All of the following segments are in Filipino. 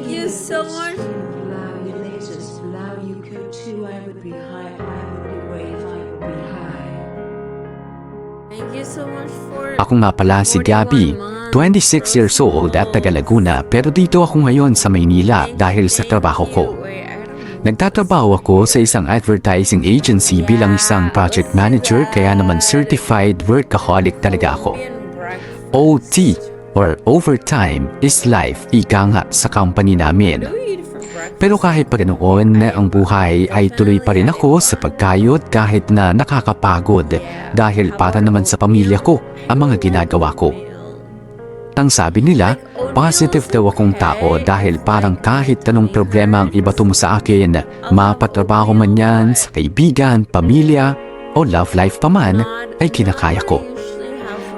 Thank you so much. Allow you latest, allow you could too. I would be high, I would be brave, I would be high. Thank you so much for Ako nga pala si 41 Gabby, months. 26 years old at taga Laguna, pero dito ako ngayon sa Maynila dahil sa trabaho ko. Nagtatrabaho ako sa isang advertising agency bilang isang project manager, kaya naman certified workaholic talaga ako. OT or overtime is life, ika nga sa company namin. Pero kahit pa ganoon, ang buhay ay tuloy pa rin ako sa pagkayod kahit na nakakapagod dahil para naman sa pamilya ko ang mga ginagawa ko. Ang sabi nila, positive daw akong tao dahil parang kahit anong problema ang ibato mo sa akin, mapatrabaho man yan sa kaibigan, pamilya o love life pa man, ay kinakaya ko.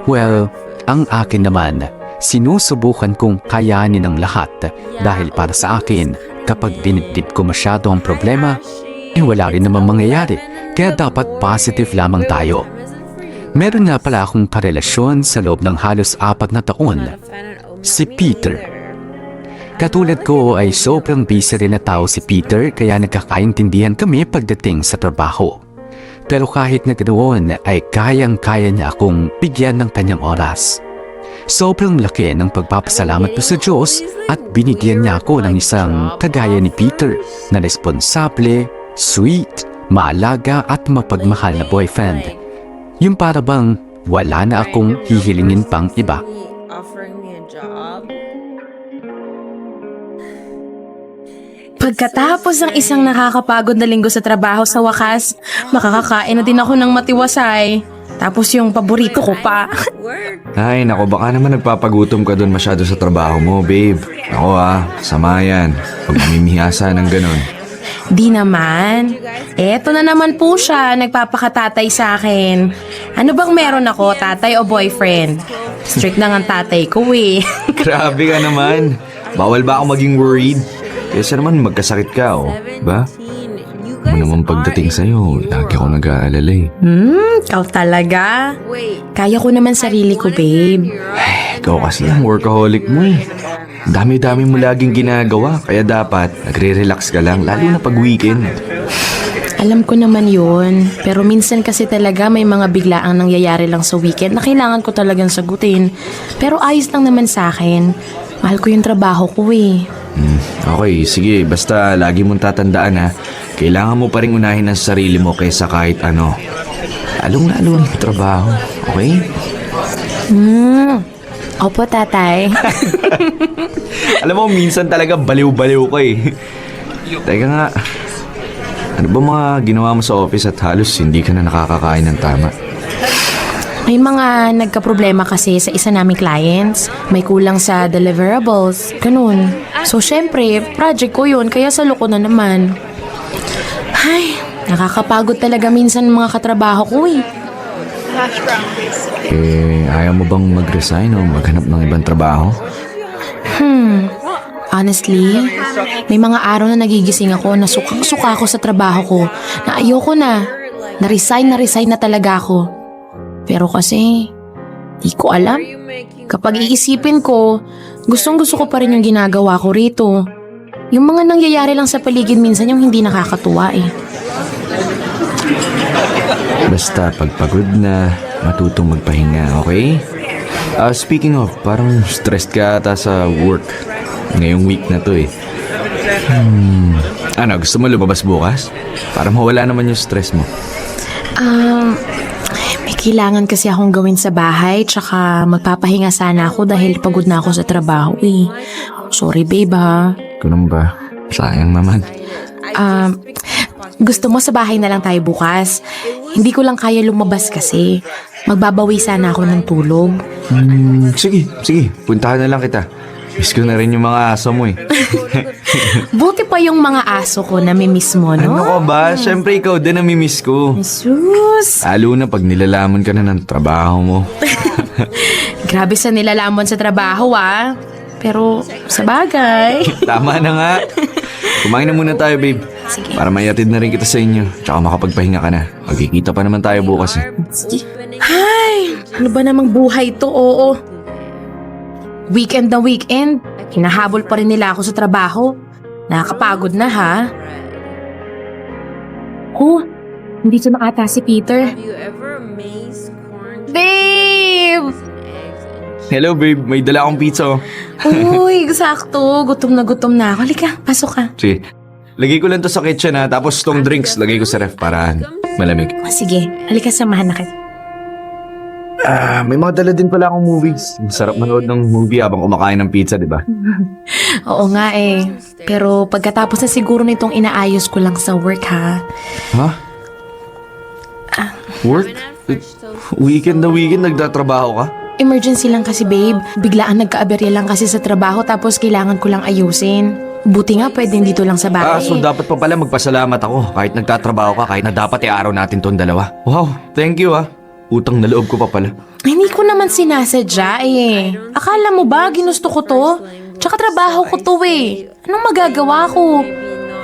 Well, ang akin naman, sinusubukan kong kayanin ang lahat dahil para sa akin, kapag dinibdib ko masyado ang problema, wala rin naman mangyayari, kaya dapat positive lamang tayo. Meron nga pala akong karelasyon sa loob ng halos 4 na taon, si Peter. Katulad ko ay sobrang busy rin na tao si Peter, kaya nagkakaintindihan kami pagdating sa trabaho. Pero kahit na ganoon ay kayang-kaya niya akong bigyan ng kanyang oras. Sobrang laki ng pagpapasalamat ko sa Diyos at binigyan niya ako ng isang kagaya ni Peter na responsable, sweet, maalaga at mapagmahal na boyfriend. Yung para bang wala na akong hihilingin pang iba. Offering me a job. Pagkatapos ng isang nakakapagod na linggo sa trabaho, sa wakas, makakakain na din ako ng matiwasay. Tapos yung paborito ko pa. Work. Ay, nako, baka naman nagpapagutom ka doon masyado sa trabaho mo, babe. Ako sama yan. Pag mamimihasa ng ganun. Di naman. Eto na naman po siya, nagpapakatatay sa akin. Ano bang meron ako, tatay o boyfriend? Strict na nga ang tatay ko eh. Grabe ka naman. Bawal ba ako maging worried? Kesa naman magkasakit ka, oh. Ba? Ano naman pagdating sa'yo, lagi ako nag-aalala eh. Ikaw talaga. Wait. Kaya ko naman sarili ko, babe. Ikaw kasi ang workaholic mo eh. Dami-dami mo laging ginagawa, kaya dapat nagre-relax ka lang, lalo na pag weekend. Alam ko naman yun, pero minsan kasi talaga may mga biglaang nangyayari lang sa weekend na kailangan ko talagang sagutin. Pero ayos lang naman sa akin. Mahal ko yung trabaho ko eh. Okay, sige, basta lagi mong tatandaan ha, kailangan mo pa rin unahin ang sarili mo kaysa kahit ano. Lalong-lalo ang trabaho, okay? Opo, tatay. Alam mo, minsan talaga baliw-baliw ka eh. Teka nga, ano ba mga ginawa mo sa office at halos hindi ka na nakakakain ng tama? May mga nagka-problema kasi sa isa naming clients. May kulang sa deliverables. Ganun. So, syempre, project ko yun, kaya salo ko na naman. Ay, nakakapagod talaga minsan mga katrabaho ko eh. Ayaw mo bang mag-resign o maghanap ng ibang trabaho? Honestly, may mga araw na nagigising ako na sukang-suka ako sa trabaho ko, na ayoko na. Na-resign na talaga ako. Pero kasi, di ko alam. Kapag iisipin ko, gustong-gusto ko pa rin yung ginagawa ko rito. Yung mga nangyayari lang sa paligid minsan yung hindi nakakatuwa eh. Basta pagpagod na, matutong magpahinga, okay? Speaking of, parang stressed ka ata sa work. Ngayong week na to eh. Ano, gusto mo lumabas bukas? Para mawala naman yung stress mo. May kailangan kasi akong gawin sa bahay, tsaka magpapahinga sana ako dahil pagod na ako sa trabaho eh. Sorry babe ha. Ganun ba? Sayang naman. Gusto mo sa bahay na lang tayo bukas? Hindi ko lang kaya lumabas kasi. Magbabawi sana ako ng tulog. Sige. Puntahan na lang kita. Miss ko na rin yung mga aso mo eh. Buti pa yung mga aso ko na mimiss mo, no? Ano ka ba? Siyempre ikaw din ang mimiss ko. Jesus! Lalo na pag nilalamon ka na ng trabaho mo. Grabe sa nilalamon sa trabaho ah. Pero sa bagay. Tama na nga. Kumain na muna tayo, babe. Sige. Para mayatid na rin kita sa inyo. Tsaka makapagpahinga ka na. Magkikita pa naman tayo bukas eh. Ay, ano ba namang buhay to? Oo. Weekend na weekend. hinahabol pa rin nila ako sa trabaho. Nakakapagod na ha. Oh, nandito na ata si Peter. Have you ever amazed corn Babe! and eggs and Hello babe, may dala akong pizza. Uy, eksakto. Gutom na ako. Halika, pasok ka. Sige, lagay ko lang to sa kitchen ha, tapos tong drinks lagay ko sa ref para malamig. Oh, sige, halika samahan na kita. May mga dala din pala akong movies. Sarap manood ng movie habang kumakain ng pizza, di ba? Oo nga eh. Pero pagkatapos na siguro nitong inaayos ko lang sa work ha. Ha? Work? Weekend na weekend, nagtatrabaho ka? Emergency lang kasi babe. Biglaan nagka-aberya lang kasi sa trabaho tapos kailangan ko lang ayusin. Buti nga pwedeng dito lang sa bahay. So dapat pa pala magpasalamat ako kahit nagtatrabaho ka, kahit na dapat i-araw natin tong dalawa. Wow, thank you ha. Utang na loob ko pa pala. Hindi ko naman sinasadya eh. Akala mo ba ginusto ko to? Tsaka trabaho ko to eh. Anong magagawa ko?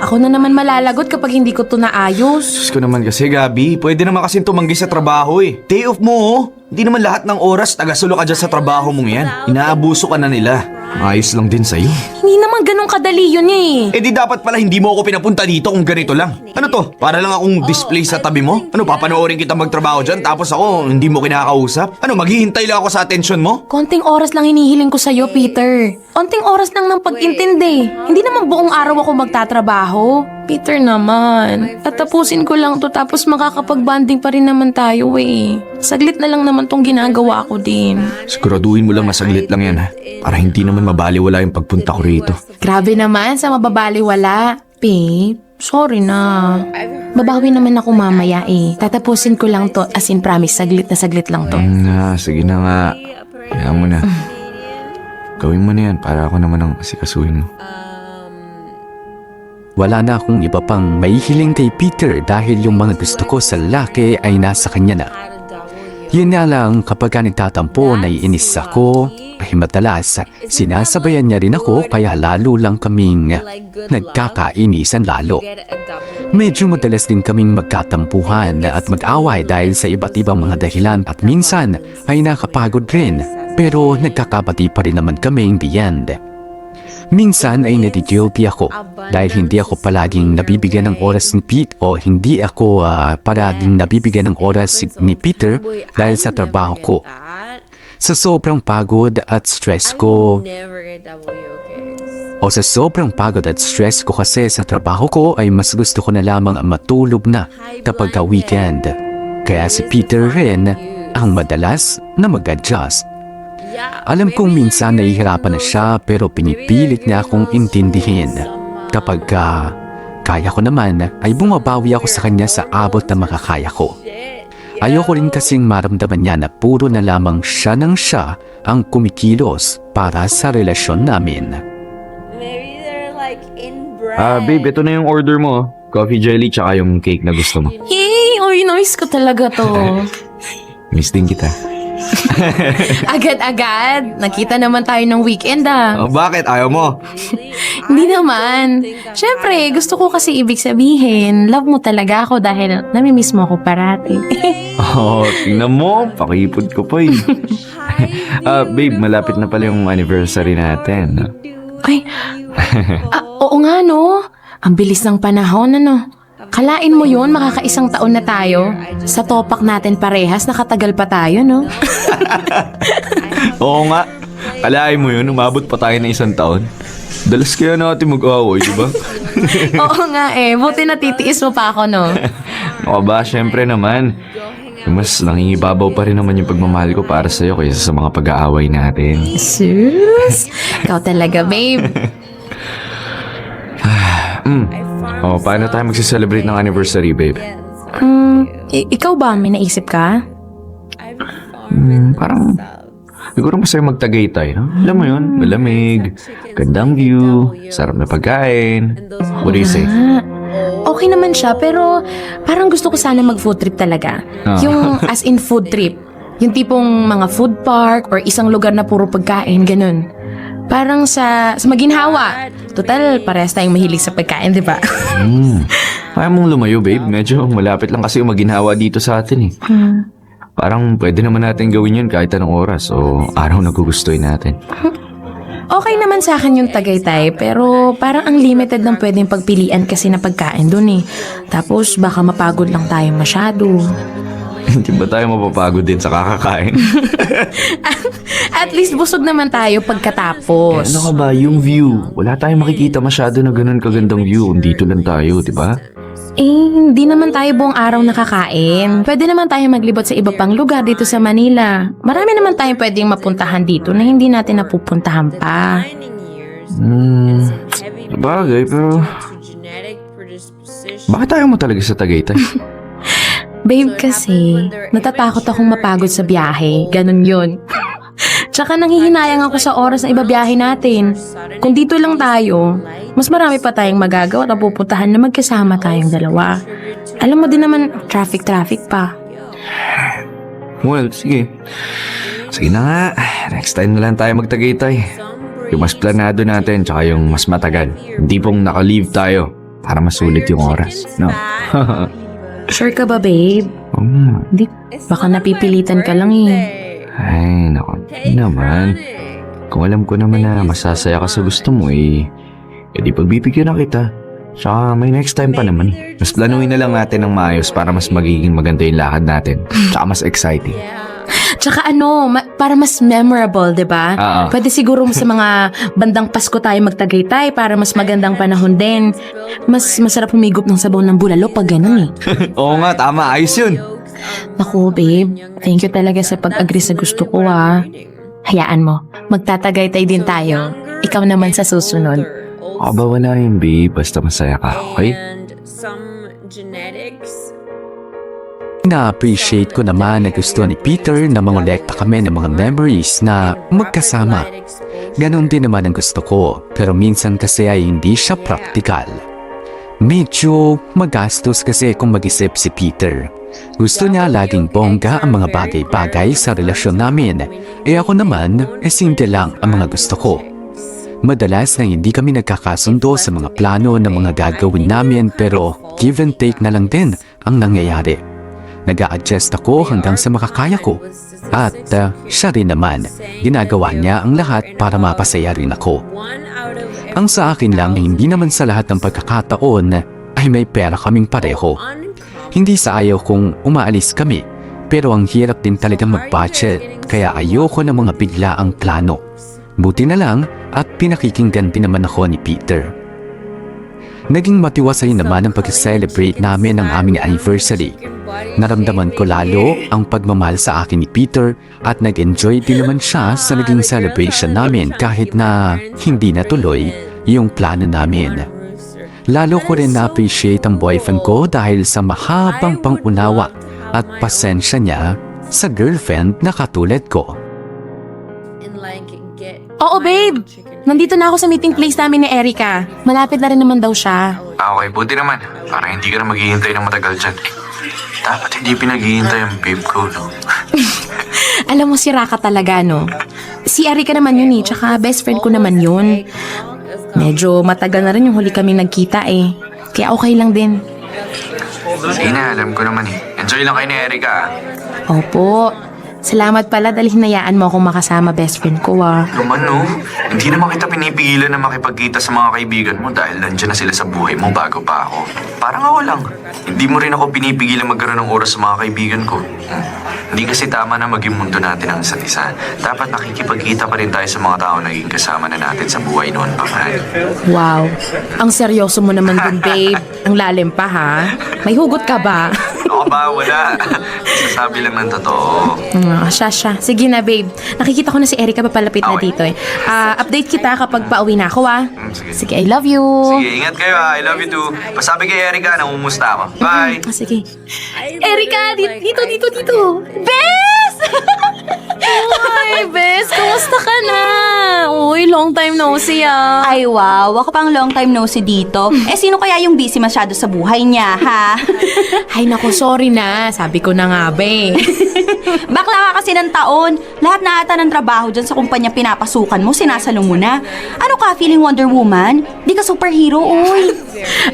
Ako na naman malalagot kapag hindi ko to naayos. Diyos ko naman kasi, Gabi. Pwede naman kasi tumanggi sa trabaho eh. Day off mo oh. Hindi naman lahat ng oras tagasulo ka dyan sa trabaho mong yan. Inaabuso ka na nila. Ayos lang din sa'yo. Hindi naman ganun kadali yun eh. Eh di dapat pala hindi mo ako pinapunta dito kung ganito lang. Ano to? Para lang akong display sa tabi mo? Ano, papanoorin kita magtrabaho dyan tapos ako hindi mo kinakausap? Ano, maghihintay lang ako sa atensyon mo? Konting oras lang hinihiling ko sa'yo, Peter. Konting oras lang ng pag-intindi. Hindi naman buong araw ako magtatrabaho. Peter naman, tatapusin ko lang to tapos makakapag-banding pa rin naman tayo eh. Saglit na lang naman tong ginagawa ko din. Siguraduhin mo lang masaglit lang yan ha. Para hindi naman mabaliwala yung pagpunta ko rito. Grabe naman sa mababaliwala. Babe, sorry na. Babawi naman ako mamaya eh. Tatapusin ko lang to as in promise, saglit lang to. Sige na nga. Hayaan mo na. Gawin mo na yan para ako naman ang asikasuhin mo. Wala na akong iba pang maihiling kay Peter dahil yung mga gusto ko sa lalaki ay nasa kanya na. Yun nga lang kapag nagtatampo naiinis ako ay madalas sinasabayan niya rin ako kaya lalo lang kaming nagkakainisan lalo. Medyo madalas din kaming magkatampuhan at mag-away dahil sa iba't ibang mga dahilan at minsan ay nakapagod rin pero nagkakabati pa rin naman kami in the end. Minsan ay nati-guilty ako dahil hindi ako palaging nabibigyan ng oras ni Pete o hindi ako palaging nabibigyan ng oras ni Peter dahil sa trabaho ko. Sa sobrang pagod at stress ko kasi sa trabaho ko ay mas gusto ko na lamang matulog na kapag weekend. Kaya si Peter rin ang madalas na mag-adjust. Alam kong minsan nahihirapan na siya pero pinipilit niya akong intindihin. Kapag kaya ko naman ay bumabawi ako sa kanya sa abot na makakaya ko. Ayoko rin kasing maramdaman niya na puro na lamang siya ng siya ang kumikilos para sa relasyon namin. Maybe they're like inbred. Babe, ito na yung order mo. Coffee jelly tsaka yung cake na gusto mo. Yay! Oy, noise ko talaga to. Miss din kita. Agad-agad. Nakita naman tayo ng weekend ah. Bakit? Ayaw mo? Hindi naman. Siyempre, gusto ko kasi ibig sabihin, love mo talaga ako dahil namimiss mo ako parati. Tingnan mo. Pakipod ko pa eh. Babe, malapit na pala yung anniversary natin. Ay, oo nga no. Ang bilis ng panahon ano. Kalain mo yun, makakaisang taon na tayo. Sa topak natin parehas, nakatagal pa tayo, no? Oo nga. Kalahin mo yun, umabot pa tayo ng 1 taon. Dalas kaya natin mag-away, di ba? Oo nga eh, buti natitiis mo pa ako, no? Ako ba, syempre naman. Mas nangingibabaw pa rin naman yung pagmamahal ko para sa'yo kaysa sa mga pag-aaway natin. Sus! Ikaw talaga, babe. Paano tayo magsiselebrate ng anniversary, babe? Ikaw ba, may naisip ka? Parang, siguro masaya magtagaytay, no? Alam mo yun, malamig, gandang view, sarap na pagkain. What do you say? Okay naman siya, pero parang gusto ko sana mag-food trip talaga. Yung as in food trip. Yung tipong mga food park or isang lugar na puro pagkain, ganun. Parang sa maginhawa. Total, parehas tayong mahilig sa pagkain, di ba? Kaya mong lumayo, babe. Medyo malapit lang kasi yung maginhawa dito sa atin eh. Parang pwede naman natin gawin yun kahit anong oras o araw na gugustuhin natin. Okay naman sa akin yung Tagaytay, pero parang ang limited ng pwedeng pagpilian kasi na pagkain dun eh. Tapos baka mapagod lang tayo masyado. Hindi ba tayo mapapagod din sa kakakain? At least busog naman tayo pagkatapos. Ano ka ba, yung view? Wala tayong makikita masyado na ganun kagandang view. Dito lang tayo, di ba? Hindi naman tayo buong araw nakakain. Pwede naman tayo maglibot sa iba pang lugar dito sa Manila. Marami naman tayong pwedeng mapuntahan dito na hindi natin napupuntahan pa. Bagay, pero bakit tayo mo talaga sa Tagaytay? Babe, kasi natatakot akong mapagod sa biyahe. Ganun yun. Tsaka nanghihinayang ako sa oras na ibabiyahe natin. Kung dito lang tayo, mas marami pa tayong magagawa at pupuntahan na magkasama tayong dalawa. Alam mo din naman, traffic pa. Well, sige. Sige na nga. Next time na lang tayo magtagaytay. Yung mas planado natin, tsaka yung mas matagal. Hindi pong naka-leave tayo para masulit yung oras. No? Sure ka ba, babe? Hindi, baka napipilitan ka lang eh. Ay, naku. Hindi naman. Kung alam ko naman na masasaya ka sa gusto mo eh di pagbibigyan na kita. Tsaka may next time pa naman. Mas planuin na lang natin ng maayos para mas magiging maganda yung lakad natin. Tsaka mas exciting. Tsaka para mas memorable, 'di ba? Pwede siguro sa mga bandang Pasko tayo magtagaytay para mas magandang panahon din. Mas masarap humigop ng sabaw ng bulalo pag ganun eh. Oo nga, tama. Ayos yun. Naku, babe. Thank you talaga sa pag-agree sa gusto ko, ha. Hayaan mo, magtatagaytay din tayo. Ikaw naman sa susunod. Aba, wala yun, babe. Basta masaya ka, okay? Na-appreciate ko naman na gusto ni Peter na mangolekta kami ng mga memories na magkasama. Ganon din naman ang gusto ko, pero minsan kasi ay hindi siya praktikal. Medyo magastos kasi kung mag-isip si Peter. Gusto niya laging bongga ang mga bagay-bagay sa relasyon namin. Ako naman, simple lang ang mga gusto ko. Madalas na hindi kami nagkakasundo sa mga plano ng mga gagawin namin pero give and take na lang din ang nangyayari. Nag-a-adjust ako hanggang sa makakaya ko. At siya rin naman, ginagawa niya ang lahat para mapasaya rin ako. Ang sa akin lang, hindi naman sa lahat ng pagkakataon ay may pera kaming pareho. Hindi sa ayaw kung umaalis kami, pero ang hirap din talaga mag-budget, kaya ayoko ng mga biglaang plano. Buti na lang at pinakikinggan din naman ako ni Peter. Naging matiwasay naman ang pag-celebrate namin ng aming anniversary. Naramdaman ko lalo ang pagmamahal sa akin ni Peter at nag-enjoy din naman siya sa naging celebration namin kahit na hindi natuloy yung plano namin. Lalo ko rin na-appreciate ang boyfriend ko dahil sa mahabang pangunawa at pasensya niya sa girlfriend na katulad ko. Oo, babe. Nandito na ako sa meeting place namin ni Erica. Malapit na rin naman daw siya. Okay, buti naman. Para hindi ka na maghihintay ng matagal dyan. Dapat hindi pinaghihintay ang babe ko, no? Alam mo, si Raka talaga, no? Si Erica naman yun eh, tsaka best friend ko naman yun. Medyo matagal na rin yung huli kami nagkita eh. Kaya okay lang din. Sige na, alam ko naman eh. Enjoy lang kayo ni Erica. Opo. Salamat pala dahil hinayaan mo akong makasama best friend ko ah. Naman no, hindi naman kita pinipigilan na makipagkita sa mga kaibigan mo dahil nandiyan na sila sa buhay mo bago pa ako. Parang ako lang. Hindi mo rin ako pinipigilan magkaroon ng oras sa mga kaibigan ko. Hindi kasi tama na maging mundo natin ang isa't isa. Dapat nakikipagkita pa rin tayo sa mga tao na naging kasama na natin sa buhay noon pa man. Wow, ang seryoso mo naman dun, babe. Ang lalim pa ha. May hugot ka ba? Ako ba? Wala. Sasabi lang ng totoo. Siya. Sige na, babe. Nakikita ko na si Erica papalapit na dito eh. Update kita kapag pauwi na ako ah. Sige, I love you. Sige, ingat kayo ha. I love you too. Pasabi kay Erica, namumusta ako. Bye! Sige. Erica, dito. Bes! Uy, Bes, kumusta ka na? Uy, long time no see ah. Ay wow, ako pang long time no see dito. Sino kaya yung busy masyado sa buhay niya, ha? Ay naku, sorry na. Sabi ko na nga ba eh. Bakla ka kasi ng taon. Lahat na ata ng trabaho dyan sa kumpanya pinapasukan mo, sinasalo mo na. Ano ka, feeling Wonder Woman? Di ka superhero, uy.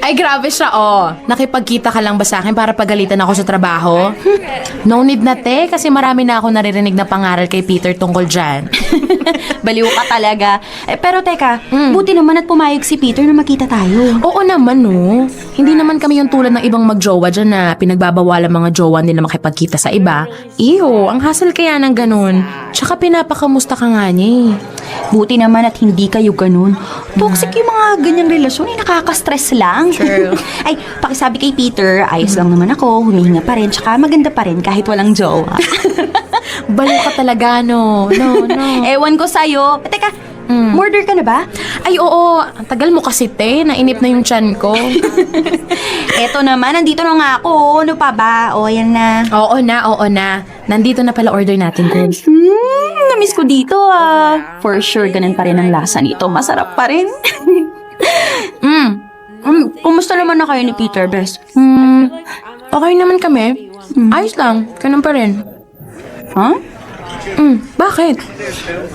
Ay grabe siya oh. Nakipagkita ka lang ba sa akin para pagalitan ako sa trabaho? No need na te, kasi marami na ako naririnig na pangaral kay Peter tungkol dyan. Baliw ka talaga. Pero teka, buti naman at pumayag si Peter na makita tayo. Oo naman, no. Hindi naman kami yung tulad ng ibang magjowa dyan na pinagbabawal ang mga jowa nila makipagkita sa iba. Iyo, ang hassle kaya ng ganun. Tsaka pinapakamusta ka nga niya eh. Buti naman at hindi kayo ganun. Toxic yung mga ganyang relasyon, nakaka-stress lang. True. Ay, pakisabi kay Peter, ayos lang naman ako, humihinga pa rin, tsaka maganda pa rin kahit walang jowa. Baliw ka talaga, no. No. Ewan ko sa'yo. Teka, murder ka na ba? Ay, oo. Ang tagal mo kasi, te. Nainip na yung tiyan ko. Eto naman, nandito na nga ako. Ano pa ba? O, yan na. Oo na. Nandito na pala order natin, girls. Namiss ko dito For sure, ganun pa rin ang lasa nito. Masarap pa rin. Kumusta naman na kayo ni Peter, Bes? Okay naman kami. Ayos lang. Ganun pa rin. Ha? Bakit?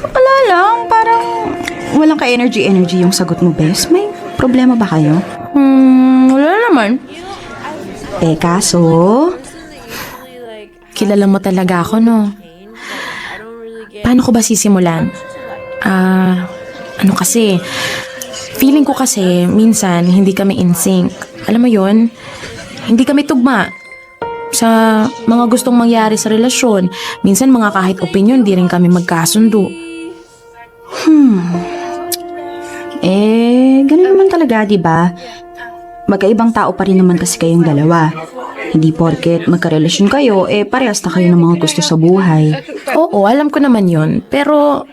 Wala lang, parang walang ka-energy yung sagot mo, Bes. May problema ba kayo? Wala naman. Kaso... Kilala mo talaga ako, no? Paano ko ba sisimulan? Ano kasi, feeling ko kasi, minsan, hindi kami in sync. Alam mo yon? Hindi kami tugma sa mga gustong mangyari sa relasyon. Minsan, mga kahit opinion, di rin kami magkasundo. Ganun naman talaga, di ba? Magkaibang tao pa rin naman kasi kayong dalawa. Hindi porket magkarelasyon kayo, parehas na kayo ng mga gusto sa buhay. Oo, alam ko naman yon. Pero,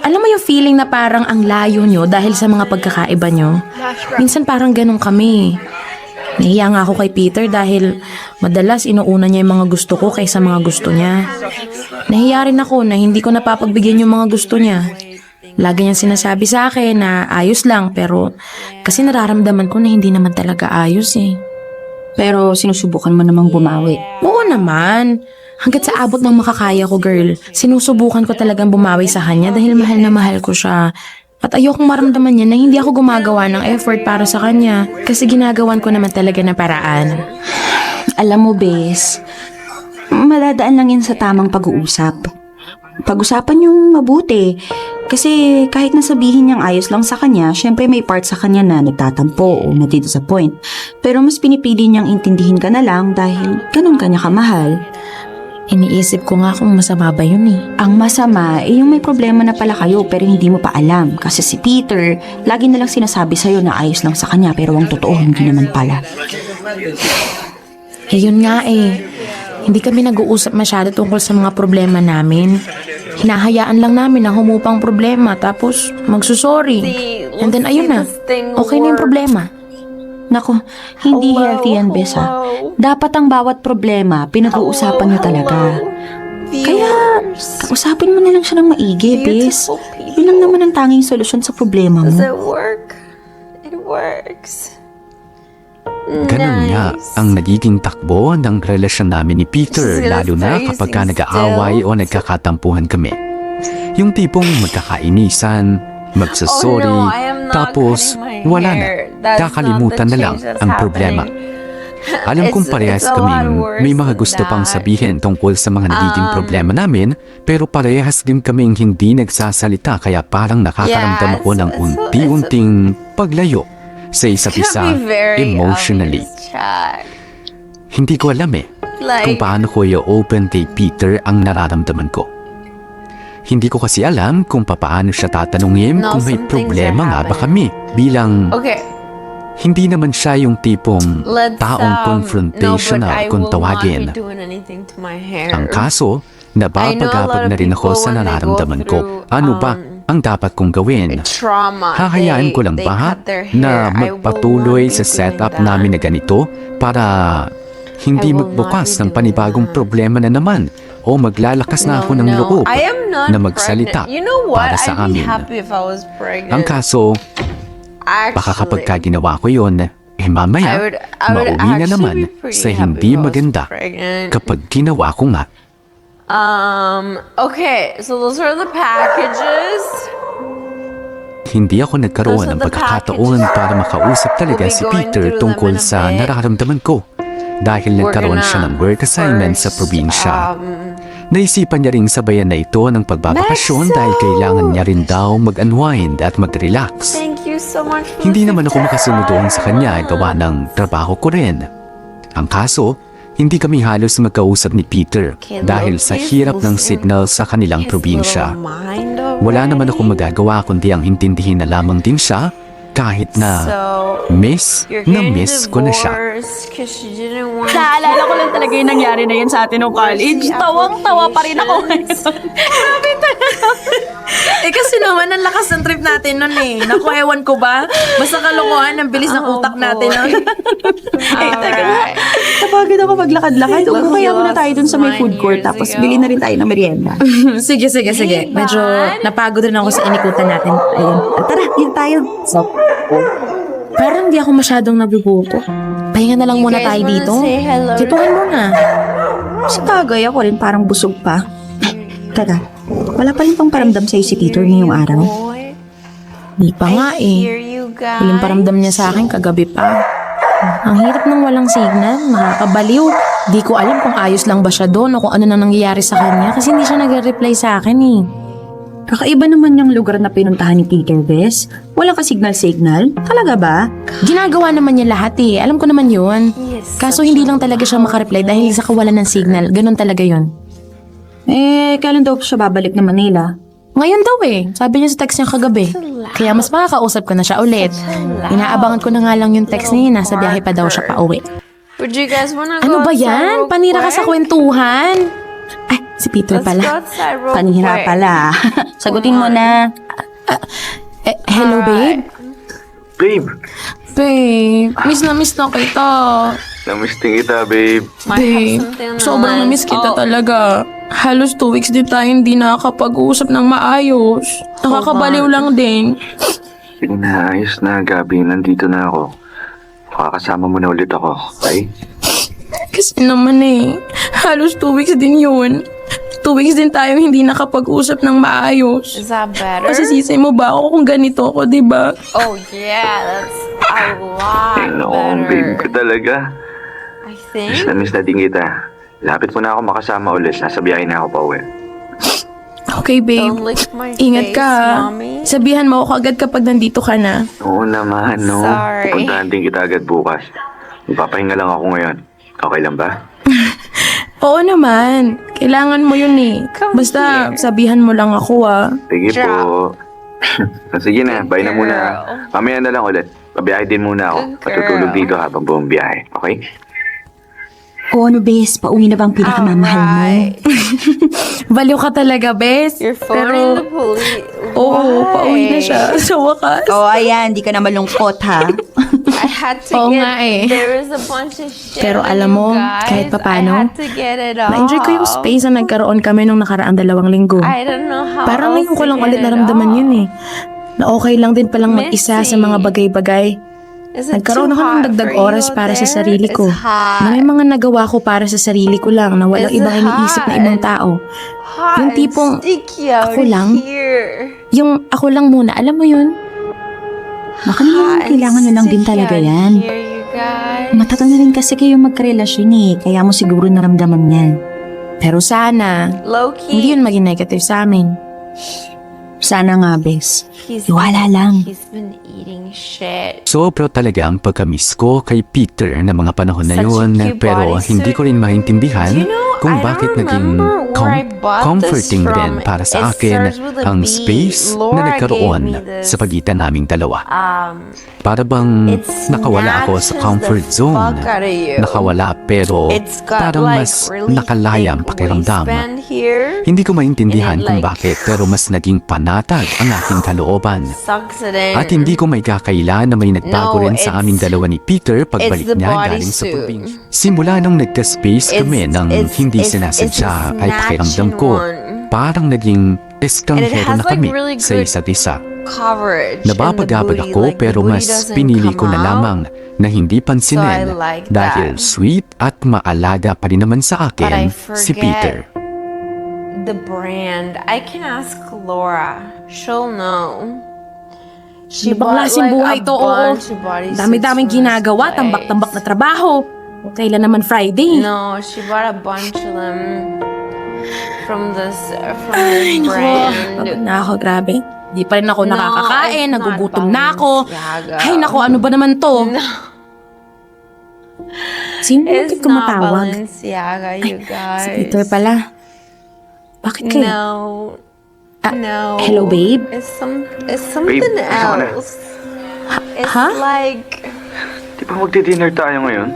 alam mo yung feeling na parang ang layo nyo dahil sa mga pagkakaiba nyo? Minsan parang ganun kami. Nahiya nga ako kay Peter dahil madalas inuuna niya yung mga gusto ko kaysa mga gusto niya. Nahiya rin ako na hindi ko napapagbigyan yung mga gusto niya. Lagi niyang sinasabi sa akin na ayos lang pero kasi nararamdaman ko na hindi naman talaga ayos eh. Pero sinusubukan mo namang bumawi. Oo naman. Hanggat sa abot ng makakaya ko, girl. Sinusubukan ko talagang bumawi sa kanya dahil mahal na mahal ko siya. At ayokong maramdaman niya na hindi ako gumagawa ng effort para sa kanya. Kasi ginagawan ko naman talaga ng paraan. Alam mo, Bes, madadaan lang yan sa tamang pag-uusap. Pag-usapan yung mabuti. Kasi kahit nasabihin niyang ayos lang sa kanya, syempre may part sa kanya na nagtatampo o nadidisappoint. Pero mas pinipili niyang intindihin ka na lang dahil ganun ka niya kamahal. Iniisip ko nga kung masama ba yun eh. Ang masama yung may problema na pala kayo pero hindi mo pa alam. Kasi si Peter, lagi na lang sinasabi sa'yo na ayos lang sa kanya pero ang totoo hindi naman pala. Yun nga eh. Hindi kami nag-uusap masyado tungkol sa mga problema namin. Hinahayaan lang namin na humupang problema tapos magsusorry. And then ayun na, okay na yung problema. Naku, hindi healthy yan, Bes, ha? Dapat ang bawat problema, pinag-uusapan niyo talaga. Kaya, kausapin mo na lang siya ng maigi, Bes. Yun lang naman ang tanging solusyon sa problema mo. Does it work? It works. Ganun nga ang nagiging takbo ng relasyon namin ni Peter, lalo na kapag ka nag-aaway o nagkakatampuhan kami. Yung tipong magkakainisan, magsasorry, tapos wala na, kakalimutan na lang ang problema. Alam kong parehas kaming may mga gusto pang sabihin tungkol sa mga nagiging problema namin, pero parehas din kaming hindi nagsasalita kaya parang nakakaramdam ako ng unti-unting paglayo sa isa't isa emotionally. Hindi ko alam kung paano ko i-open kay Peter ang nararamdaman ko. Hindi ko kasi alam kung paano siya tatanungin kung may problema nga ba kami bilang hindi naman siya yung tipong taong confrontational kung tawagin. Ang kaso, nababagabag na rin ako sa nararamdaman ko. Ano ba ang dapat kong gawin? Hahayaan ko lang ba na magpatuloy sa setup namin na ganito para hindi magbukas ng panibagong problema na naman o maglalakas na ako ng loob na magsalita para sa amin? Ang kaso, baka kapag ginawa ko yun, mamaya, mauwi na naman sa hindi maganda kapag ginawa ko nga. Okay, so those are the packages. Hindi ako nagkaroon ng pagkakataon para makausap talaga si Peter tungkol sa nararamdaman ko dahil nagkaroon siya ng work assignment sa probinsya. Naisipan niya ring sabayan na ito ng pagbabakasyon dahil kailangan niya rin daw mag-unwind at mag-relax. Thank you so much for Hindi naman ako makasunod doon sa kanya gawa ng trabaho ko rin. Ang kaso, hindi kami halos magkausap ni Peter dahil sa hirap ng signal sa kanilang probinsya. Wala naman akong magagawa kundi ang intindihin na lamang din siya kahit na miss ko na siya. Naalala ko lang talaga yung nangyari na yun sa atin nung college. Tawang-tawa pa rin ako ngayon. Grabe talaga. Kasi naman, ang lakas ng trip natin nun eh. Naku, ewan ko ba? Basta kalokohan, ang bilis ng utak natin nun. Teka nga. Tapagin ako maglakad-lakad. Kaya muna tayo dun sa may food court. Tapos bili na rin tayo ng merienda. Sige. Medyo napagod rin ako sa inikutan natin. Ayun. Tara, yun tayo. Parang di ako masyadong naguguto. Pahinga na lang muna tayo dito. Kituhan mo na. Sa bagay ako rin parang busog pa. Teka, wala pa rin pang paramdam sa'yo si Peter ngayong araw. Di pa nga eh. Huling paramdam niya sa akin kagabi pa. Ang hirap ng walang signal, nakakabaliw. Di ko alam kung ayos lang ba siya doon o kung ano na nangyayari sa kanya kasi hindi siya nag-reply sa akin eh. Kakaiba naman yung lugar na pinuntahan ni Peter, Bes. Wala ka signal-signal? Talaga ba? Ginagawa naman niya lahat eh. Alam ko naman yun. Kaso hindi lang talaga siya makareply dahil sa kawalan ng signal. Ganon talaga yun. Kailan daw siya babalik na Manila? Ngayon daw eh. Sabi niya sa text niya kagabi. Kaya mas makakausap ko na siya ulit. Inaabangan ko na nga lang yung text niya. Nasa biyahe pa daw siya pa uwi. Would you guys wanna go Ano ba outside yan? real Panira ka sa quick? kwentuhan. Ay, si Peter Let's go pala. outside real Panihira quick. pala. Sagutin mo na. Hello, babe? Babe, Babe, miss na kita. namiss din kita, babe. Might have Babe, something on sobrang the na-miss list. kita Oh, talaga. Halos 2 weeks din tayo hindi nakakapag-uusap ng maayos. Nakakabaliw lang din. Sige na, ayos na, Gabi. Nandito na ako. Makakasama mo na ulit ako, okay? Kasi naman eh, halos 2 weeks din yun. 2 weeks din tayo hindi nakapag-usap ng maayos. Is that better? Masisisi mo ba ako kung ganito ako, di ba? Oh yeah, that's a lot Ay, no, babe ko better. talaga. I Miss think. na din kita. Lapit mo na ako makasama ulit. Nasa biyahe na ako pa uwi. Okay, babe. Don't lick my Ingat face, ka. ha. mommy. Sabihan mo ako agad kapag nandito ka na. Oo naman, no. Sorry. Pupuntahan din kita agad bukas. Magpapahinga lang ako ngayon. Okay lang ba? Oo naman. Kailangan mo yun eh. Come Basta here. sabihan mo lang ako ah. Sige Drop. po. Sige na, bye na muna. Girl. Mamaya na lang ulit. Pabiyahe din muna ako. Good Matutulog girl. dito habang buong biyahe. Okay? O ano, Bes? Pauwi na bang pinakamamahal mo? Alright. Baliw ka talaga, bes. You're phoning the police. Oo, pauwi na siya. Sa wakas. O ayan, di ka na malungkot ha. I had to Oo get, nga eh. there was a bunch of shit. Pero on alam you mo, guys. kahit papano, I had to get it off. Na-enjoy ko yung space na nagkaroon kami nung nakaraang 2 linggo. I don't know how Parang else ngayon ko to lang get ulit it naramdaman off. yun eh. Na okay lang din palang mag-isa sa mga bagay-bagay. Is it Nagkaroon too ako ng hot dagdag for you oras para sa there? sarili ko. It's hot. Na may mga nagawa ko para sa sarili ko lang na walang It's ibang iniisip na ibang tao. Hot Yung and tipong sticky out ako lang. here. Yung ako lang muna, alam mo yun? Baka naman kailangan nyo lang din Sticky talaga out yan. here, you guys. Matagal na rin kasi kayo magkarelasyon eh. Kaya mo siguro naramdaman yan. Pero sana, Low-key, hindi yun maging negative sa amin. Sana nga, Bes. he's Wala lang. He's been eating shit. Sobra talaga ang pagkamiss ko kay Peter na mga panahon na Such a yun cute pero bodysuit. hindi ko rin maintindihan Do you know, kung I bakit don't naging remember where I bought comforting this rin from. para sa It akin starts with a ang B. space Laura na nagkaroon gave me this. sa pagitan naming dalawa. Para bang It nakawala ako sa snatches comfort the zone. fuck out of you. Nakawala pero It's got parang like mas really nakalaya ang thick pakiramdam. waistband here. Hindi ko maintindihan And it, kung like, bakit pero mas naging panatag ang aking kalooban. Sucks it in. At hindi ko may kakaila na may nagbago No, rin sa it's- aming dalawa ni Peter pagbalik it's the niya galing sa bodysuit. probinsya. Simula nung nagka-space kami nang hindi sinasadya ay pakiramdam ko parang naging estranghero has, na kami like, really sa good isa't isa. coverage in the Nababagabag booty, ako like, the pero booty mas doesn't pinili ko come na out. lamang na hindi pansinin So I like dahil that. sweet at maalaga pa rin naman sa But I akin si Peter. forget the brand. I can ask Laura. She'll know. She Ibang klaseng buhay a to, oo. bunch of bodysuits Dami-daming from this ginagawa, place. tambak-tambak na trabaho. Kailan naman Friday? No, she bought a bunch of them from this Ay, naku. brand. Pagod na ako, grabe. Di pa rin ako No, nakakakain, it's not nagugutom na ako. Balenciaga. Ay, naku, ano ba naman to? Sino ba It's not kumatawag? Balenciaga, you guys. Si Peter pala. Bakit kayo? No. Ah, No. hello, babe? It's something Babe, asa ka na? else. It's Huh? like, Di ba magdi-dinner tayo ngayon?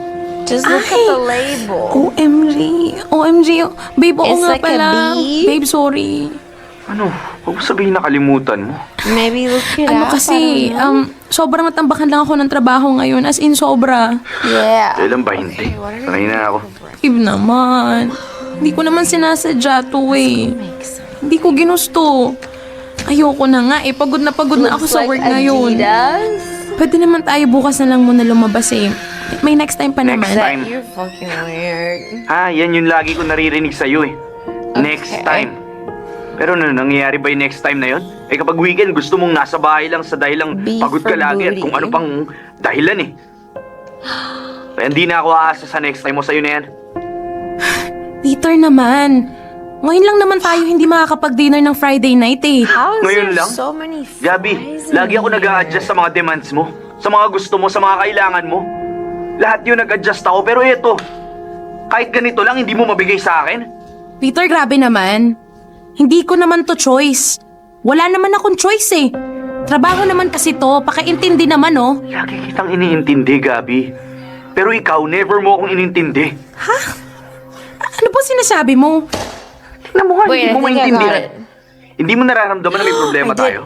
just look at the label. OMG. OMG. Babe, oo It's nga like a pala. bee. Babe, sorry. Ano? Huwag mo sabihin nakalimutan mo. Maybe look it Ano up. kasi, I don't know. sobrang matambakan lang ako ng trabaho ngayon. As in, sobra. Yeah. Kailan ba hindi? Sanay na ako. Babe naman. Hindi ko naman sinasadya to eh. Hindi ko ginusto. Ayoko na nga eh. Pagod na ako sa work ngayon. Adidas. Pwede naman tayo bukas na lang muna lumabas eh. May next time pa naman. Next time. You're fucking weird. Ha, yan yung lagi ko naririnig sa'yo eh. Next Okay. time. Pero ano, nangyayari ba yung next time na yon? Eh kapag weekend, gusto mong nasa bahay lang sa dahilang Beef pagod ka for lagi at booty. kung ano pang dahilan eh. Kaya hindi na ako aasa sa next time mo sa'yo na yan. Peter naman. Ngayon lang naman tayo hindi makakapag-dinner ng Friday night eh. How is Ngayon there lang? so many Gabi, fries lagi in ako here? nag-a-adjust sa mga demands mo. Sa mga gusto mo, sa mga kailangan mo. Lahat yun nag-adjust ako. Pero eto, kahit ganito lang, hindi mo mabigay sa akin. Peter, grabe naman. Hindi ko naman to choice. Wala naman akong choice eh. Trabaho naman kasi to, pakaintindi naman oh. Lagi kitang iniintindi, Gabi. Pero ikaw, never mo akong inintindi. Ano ba sinasabi mo? Tingnan mo nga, Wait, hindi mo I think I got maintindihan. it. Hindi mo nararamdaman na may problema tayo.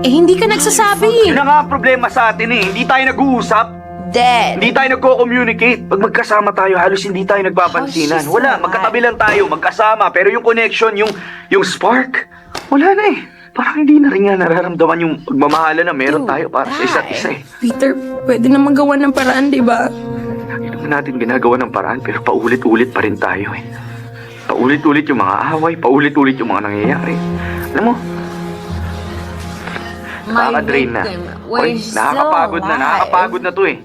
Eh hindi ka nagsasabi. Yun na nga ang problema sa atin eh. Hindi tayo nag-uusap. Dead. Hindi tayo nagko-communicate. Pag magkasama tayo, halos hindi tayo nagpapansinan. Oh, she's Wala, so magkatabi lang tayo, magkasama. Pero yung connection, yung spark, wala na eh. Parang hindi na rin nga nararamdaman yung pagmamahala na meron tayo para sa isa't isa eh. Peter, pwede na magawa ng paraan, di ba? Hindi naman natin ginagawa ng paraan pero paulit-ulit pa rin tayo eh. Paulit-ulit yung mga away, paulit-ulit yung mga nangyayari. Alam mo, nakaka-drain na. Oy, nakakapagod na, nakakapagod na to eh.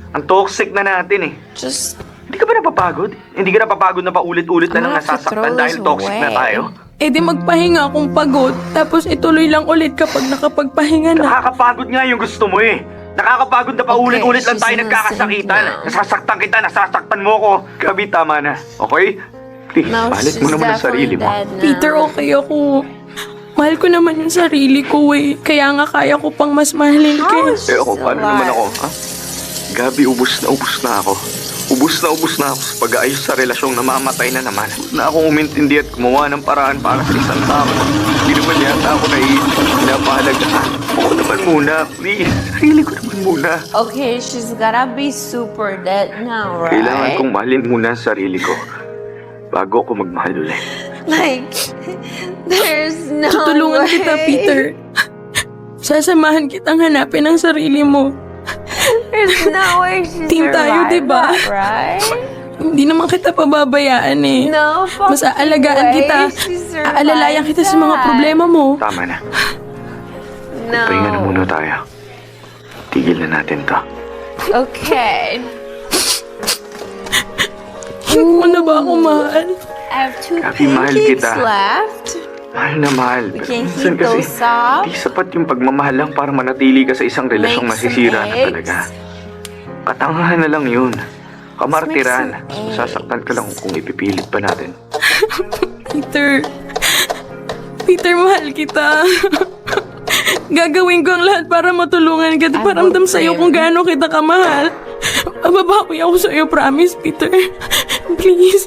Ang toxic na natin eh. Just Hindi ka ba napapagod? Hindi ka napapagod na paulit-ulit na lang I'm gonna have to nasasaktan throw dahil this toxic na away. tayo? Eh di magpahinga akong pagod, tapos ituloy lang ulit kapag nakapagpahinga na. Nakakapagod nga yung gusto mo eh. Nakakapagod na paulit-ulit lang she's tayo innocent nagkakasakitan. now. Nasasaktan kita, nasasaktan mo ko. Gabi, tama na. Okay? Please, no, balik she's mo naman ang definitely sarili mo. dead now. Peter, okay ako. Mahal ko naman yung sarili ko eh. Kaya nga kaya ko pang mas mahalin ka. How is she Eh ako, still paano naman alive? ako, ha? Gabi, ubus na ako. Ubus na ako sa pag-aayos sa relasyong namamatay na naman. Na akong umintindi at gumawa ng paraan para sa isang tao. Hindi naman yata ako pinapahalagahan. Ako naman muna, please. Sarili ko naman muna. Okay, she's gotta be super dead now, right? Kailangan kong mahalin muna ang sarili ko bago ako magmahal ulit. Like, there's no Tutulungan way. kita, Peter. Sasamahan kitang hanapin ang sarili mo. There's no way she Team tayo, survived diba? that, right? Hindi naman kita pababayaan eh. No fucking Mas aalagaan way kita. she survived Aalalayan kita sa mga that. problema mo. Tama na. No. Pahinga na muna tayo. Tigil na natin to. Okay. Hindi mo na ba ako mahal? I have two Gabi, mahal pancakes kita. left. Mahal na mahal. We Pero can minsan heat kasi, those up. di sapat yung pagmamahal lang para manatili ka sa isang relasyong Make some masisira na eggs. talaga. Katangahan na lang yun. Kamartiran. Let's make some eggs. Sasaktan ka lang kung ipipilit pa natin. Peter. Peter, mahal kita. Gagawin ko ang lahat para matulungan ka at I paramdam hope sa'yo so. kung gaano kita kamahal. Mababawi ako sa'yo, promise, Peter. Please.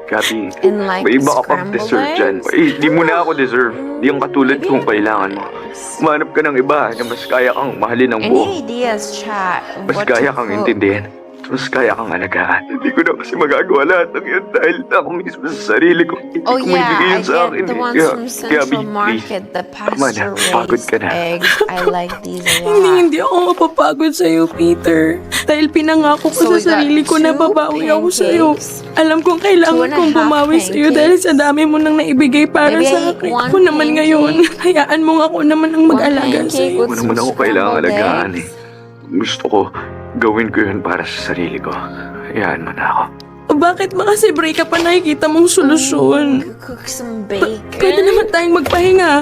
Gabi, And like may iba ka pang scrambled deserve dyan. eggs? Eh, di mo na ako deserve. Di ang katulad kung kailangan mo. Umanap ka ng iba na mas kaya kang mahalin ng buo. Any ideas, chat? Mas What kaya to kang cook? intindihin. Mas kaya kang alagaan. Hindi ko na kasi magagawa lahat ng yun dahil ako mismo sa sarili ko. Hindi Oh ko maibigay yeah, yun I sa akin. get the eh. ones Kaya, from Gabi, Central please. Market, the Tama na, pagod ka pasture-raised na. eggs. I like these a lot. Hindi ako mapapagod sa'yo, Peter. Dahil pinangako ko So we sa sarili got ko na two babawi ako sa'yo. pancakes. Alam kong kailangan 2.5 kong bumawi sa'yo dahil sa dami mo nang naibigay para Maybe I sa eat akin. one Ako naman pancake. ngayon, hayaan mo nga ako naman ang mag-alaga pancake sa'yo. with Hindi mo naman ako some kailangan scrambled alagaan eggs. eh. Gusto ko, gawin ko yun para sa sarili ko. Hayaan mo na ako. Bakit ba kasi breakup pa nakikita mong solusyon? Cook some bacon. Pwede naman tayong magpahinga.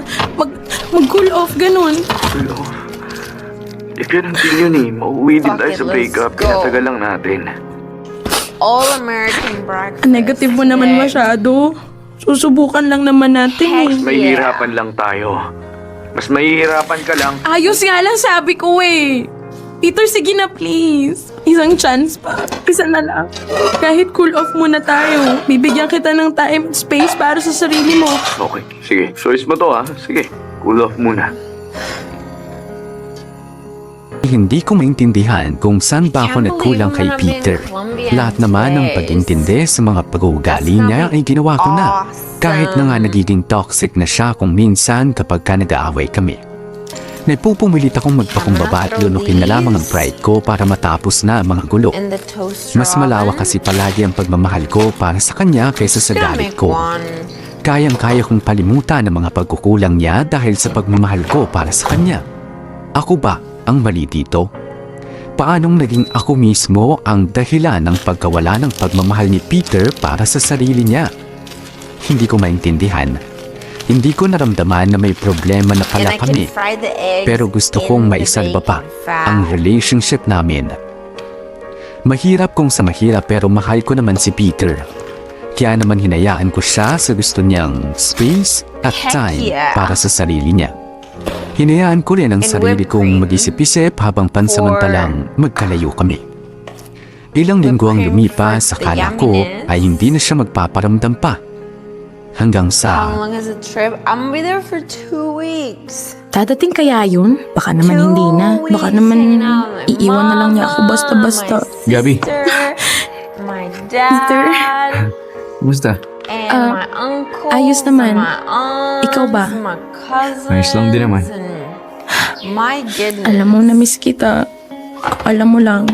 Mag-cool off, ganun. Ganun din yun eh. Mauwi din Fuck tayo it, sa let's breakup. go. Pinatagal lang natin. All-American breakfast. Negative mo naman today. masyado. Susubukan lang naman natin eh. Mahihirapan lang tayo. Mas mahihirapan ka lang. Ayos nga lang sabi ko eh. Peter, sige na please. Isang chance pa. Isa na lang. Kahit cool off muna tayo. Bibigyan kita ng time at space para sa sarili mo. Okay, sige. Choice mo to ha. Sige, cool off muna. Hindi ko maintindihan kung saan ba ako nagkulang kay Peter. Lahat naman ng pag-intindi sa mga pag-uugali niya ay ginawa ko na. Kahit na nga nagiging toxic na siya kung minsan kapag ka nag-aaway kami. Nagpupumilit akong magpakumbaba at lunukin na lamang ang pride ko para matapos na ang mga gulo. And the toaster Mas malawak kasi palagi ang pagmamahal ko para sa kanya kaysa sa galit ko. Kayang-kaya kong palimutan ang mga pagkukulang niya dahil sa pagmamahal ko para sa kanya. Ako ba ang mali dito? Paanong naging ako mismo ang dahilan ng pagkawala ng pagmamahal ni Peter para sa sarili niya? Hindi ko maintindihan. Hindi ko naramdaman na may problema na pala kami. Pero gusto kong maisalba pa ang relationship namin. Mahirap kung sa mahirap pero mahal ko naman si Peter. Kaya naman hinayaan ko siya sa gusto niyang space at time para sa sarili niya. Hinayaan ko rin ang sarili kong mag-isip-isip habang pansamantalang magkalayo kami. Ilang linggo ang lumipas, akala ko ay hindi na siya magpaparamdam pa. Hanggang How sa long is the trip? I'm gonna be there for 2 weeks. Dadating kaya yun? Baka naman hindi na. Baka naman iiwan na lang niya ako basta-basta. Gabi. My dad. Kumusta? And Ah, my uncle. ayos naman. My aunts, Ikaw ba? My cousins. Ayos lang din naman. and My goodness. Alam mo, na-miss kita. Alam mo lang.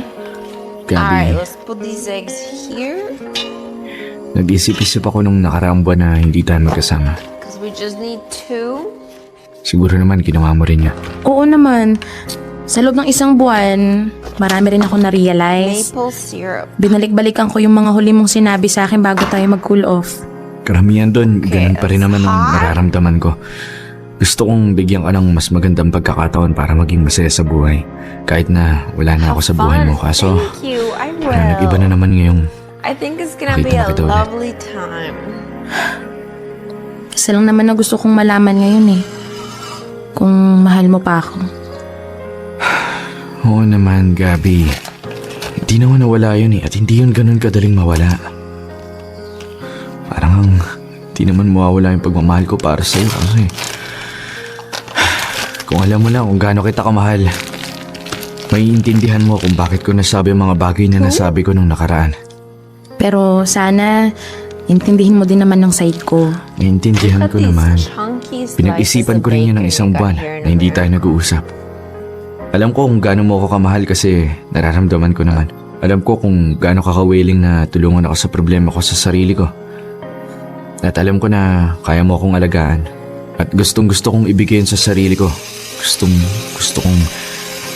Alright, let's put these eggs here. Nag-isip-isip ako nung nakaraang buwan na hindi tayo magkasama. Because we just need 2. Siguro naman ginawa mo rin niya. Oo naman. Sa loob ng isang buwan, marami rin ako na-realize. Maple syrup. Binalik-balikan ko yung mga huli mong sinabi sa akin bago tayo mag-cool off. Karamihan doon, ganun pa rin naman ang nararamdaman ko. Gusto kong bigyan ka ng mas magandang pagkakataon para maging masaya sa buhay. Kahit na wala na ako sa buhay mo. Kaso, Thank you. I will. nag-iba na naman ngayong I think it's gonna Nakita be na a kita ulit. lovely time. Kasi lang naman na gusto kong malaman ngayon eh. Kung mahal mo pa ako. Oo naman, Gabi. Hindi naman nawala yun eh. At hindi yun ganun kadaling mawala. Parang hindi naman mawawala yung pagmamahal ko para sa'yo kasi kung alam mo lang kung gaano kita kamahal, maiintindihan mo kung bakit ko nasabi ang mga bagay na nasabi ko nung nakaraan. Pero sana, intindihin mo din naman ng side ko. Naiintindihan ko Look at naman. these chunky slices Pinag-isipan ko of rin yun ng bacon isang you got buwan here in na hindi America. tayo nag-uusap. Alam ko kung gaano mo ako kamahal kasi nararamdaman ko naman. Alam ko kung gaano ka ka-willing na tulungan ako sa problema ko sa sarili ko. At alam ko na kaya mo akong alagaan. At gustong gusto kong ibigay yun sa sarili ko. Gusto kong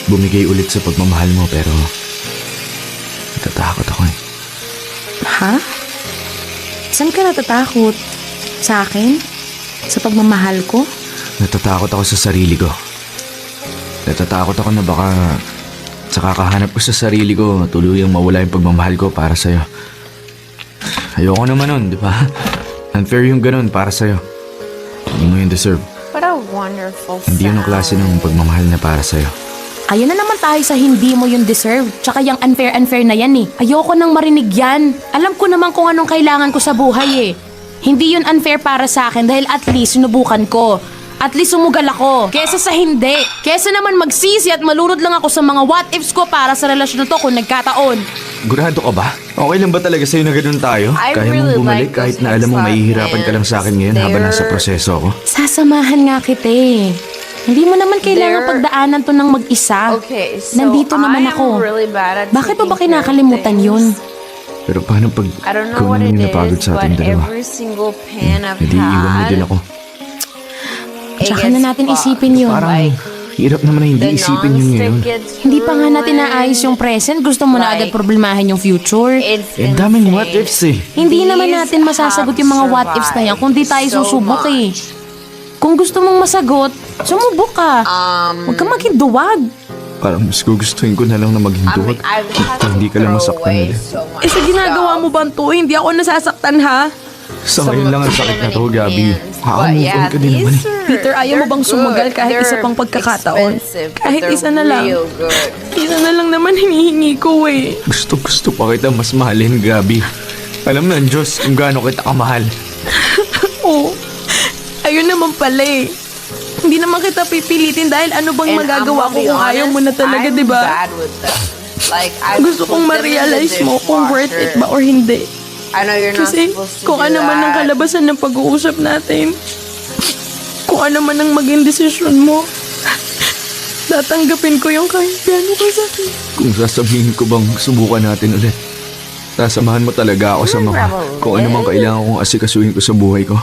bumigay ulit sa pagmamahal mo pero natatakot ako eh. Ha? Saan ka natatakot? Sa akin? Sa pagmamahal ko? Natatakot ako sa sarili ko. Natatakot ako na baka sa kakahanap ko sa sarili ko, tuluyang mawala yung pagmamahal ko para sa'yo. Ayoko naman nun, di ba? Unfair yung ganun para sa'yo. Hindi mo yun deserve. What a wonderful Hindi yun ang klase ng pagmamahal na para sa'yo. Ayun na naman tayo sa hindi mo yung deserve. Tsaka yung unfair na yan eh. Ayoko nang marinig yan. Alam ko naman kung anong kailangan ko sa buhay eh. Hindi yun unfair para sa akin dahil at least sinubukan ko. At least sumugal ako. Kesa sa hindi. Kesa naman magsisi at malunod lang ako sa mga what ifs ko para sa relasyon na to kung nagkataon. Gurado ka ba? Okay lang ba talaga sa'yo na ganun tayo? I Kaya really mong bumalik like kahit those na alam mo hipster mahihirapan ka lang sa akin ngayon habang nasa They're- proseso ako? Sasamahan nga kita eh. Hindi mo naman kailangan They're- pagdaanan to ng mag-isa. Okay, so Nandito naman I am ako. really bad at Bakit mo ba taking care of kinakalimutan things. yun? Pero paano pag I don't know ikaw what naman it yung napagod is, sa but ating dalawa? every single pan I've Hindi iwan mo had, din ako. it Tsaka gets na natin fucked. isipin yun. Parang Like, Hirap naman na hindi The isipin yun ngayon. non-stick gets Hindi pa nga natin ruined. naayos yung present. Gusto mo na agad Like, problemahin yung future. It's Daming insane. what ifs eh. Hindi naman These natin masasagot yung mga what ifs na yan kung di tayo so susubok eh. much. Kung gusto mong masagot, sumubok ka. Huwag ka maging duwag. Parang mas gugustuhin ko na lang na maging duwag. I've had to Hindi ka lang throw masaktan away ulit. so much Eh sa ginagawa mo ba to? Hindi ako nasasaktan ha? Sa ngayon lang ang sakit na to, Gabi. But Move on ka din naman eh. Peter, ayaw mo bang sumagal kahit isa pang pagkakataon? Kahit isa na lang. Isa na lang naman hinihingi ko eh. Gusto pa kita mas mahalin, Gabi. Alam ng Diyos kung gaano kita kamahal. Oo. Ayun naman pala eh. Hindi naman kita pipilitin dahil ano bang magagawa ko kung ayaw mo na talaga, di ba? Gusto kong ma-realize mo kung worth it ba or hindi. I know you're not Kasi supposed to kung do ano man ang that. kalabasan ng pag-uusap natin, kung ano man ang maging desisyon mo, tatanggapin ko yung kahit gaano kasakit. Kung sasabihin ko bang subukan natin ulit, sasamahan mo talaga ako sa mga kung ano mang kailangan kong asikasuhin ko sa buhay ko.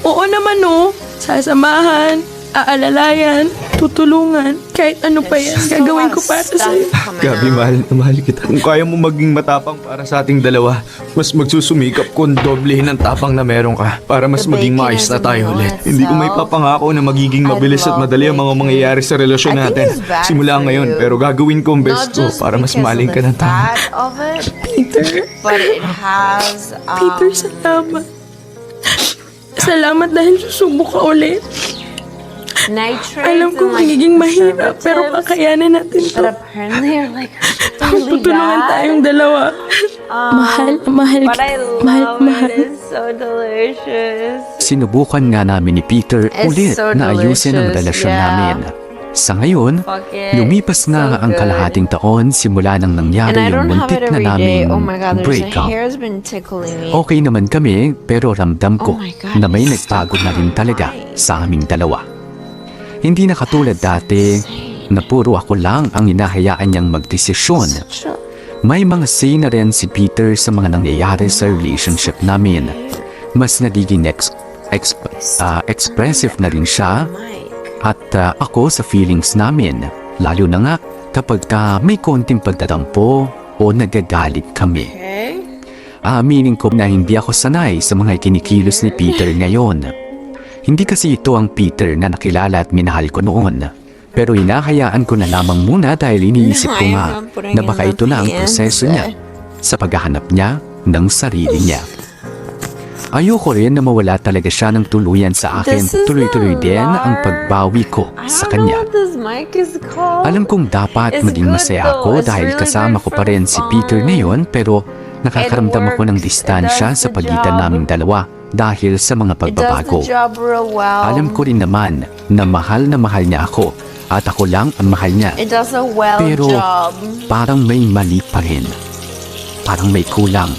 Oo naman no, sasamahan, aalalayan, tutulungan, kahit ano pa yan, gagawin ko para sa'yo. Gabi, mahal na mahal kita. Kung kaya mo maging matapang para sa ating dalawa, mas magsusumikap kung doblehin ang tapang na meron ka para mas maging maayos na tayo ulit. Hindi ko may papangako na magiging mabilis at madali ang mga mangyayari sa relasyon natin. Simula ngayon, pero gagawin ko ang best ko para mas mahalin ka ng tama. Peter, But it has, Peter, salamat. Salamat dahil susubok ka ulit. nitrates Alam ko and, like, magiging mahirap, pero preservatives, kakayanan natin to. but apparently are like really Tutulungan bad. tayong dalawa. Mahal na mahal But I kita. Mahal, love mahal. it. It's so delicious. Sinubukan nga namin ni Peter It's ulit so na ayusin ang delicious, relasyon yeah. namin. Sa ngayon, Fuck it. lumipas So na ang good. kalahating taon simula nang And nangyari I yung don't have muntik it na every day. naming Oh my god, there's a breakup. hair's been tickling me. Okay naman kami pero ramdam ko Oh my God, na may stop nagpagod na rin talaga crying. sa aming dalawa. Hindi na katulad dati na puro ako lang ang inahayaan niyang magdesisyon. May mga say na rin si Peter sa mga nangyayari sa relationship namin. Mas nagiging expressive na rin siya at ako sa feelings namin. Lalo na nga kapag may konting pagtatampo o nagagalit kami. Aaminin ko na hindi ako sanay sa mga kinikilos ni Peter ngayon. Hindi kasi ito ang Peter na nakilala at minahal ko noon. Pero hinahayaan ko na lamang muna dahil iniisip ko nga na baka ito na ang proseso niya sa paghahanap niya ng sarili niya. Ayoko rin na mawala talaga siya ng tuluyan sa akin. This is Tuloy-tuloy din ang pagbawi ko I sa don't know kanya. what this mic is called. Alam kong dapat It's maging good masaya though. ako It's dahil really kasama good ko pa for rin the si Peter bond. ngayon pero nakakaramdam ako ng It distansya does sa the pagitan job. naming dalawa dahil sa mga It does the pagbabago. job real well. Alam ko rin naman na mahal niya ako at ako lang ang mahal niya. It does a well Pero job. parang may mali pa rin. Parang may kulang.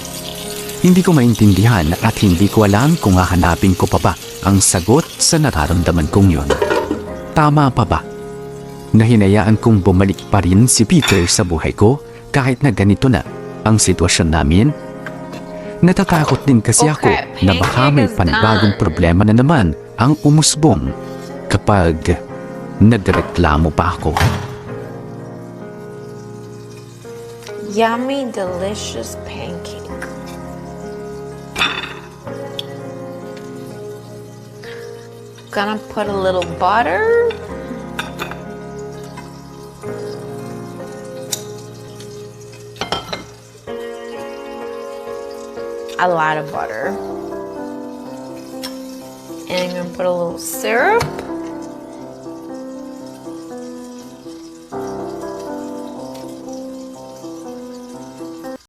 Hindi ko maintindihan at hindi ko alam kung hahanapin ko pa ba ang sagot sa nararamdaman kong yun. Tama pa ba? Na hinayaan kong bumalik pa rin si Peter sa buhay ko kahit na ganito na ang sitwasyon namin? Natatakot din kasi ako Okay, na baka may pancake is panibagong done. problema na naman ang umusbong kapag nagreklamo pa ako. Yummy, delicious pancake. Gonna put a little butter. A lot of butter. And I'm gonna put a little syrup.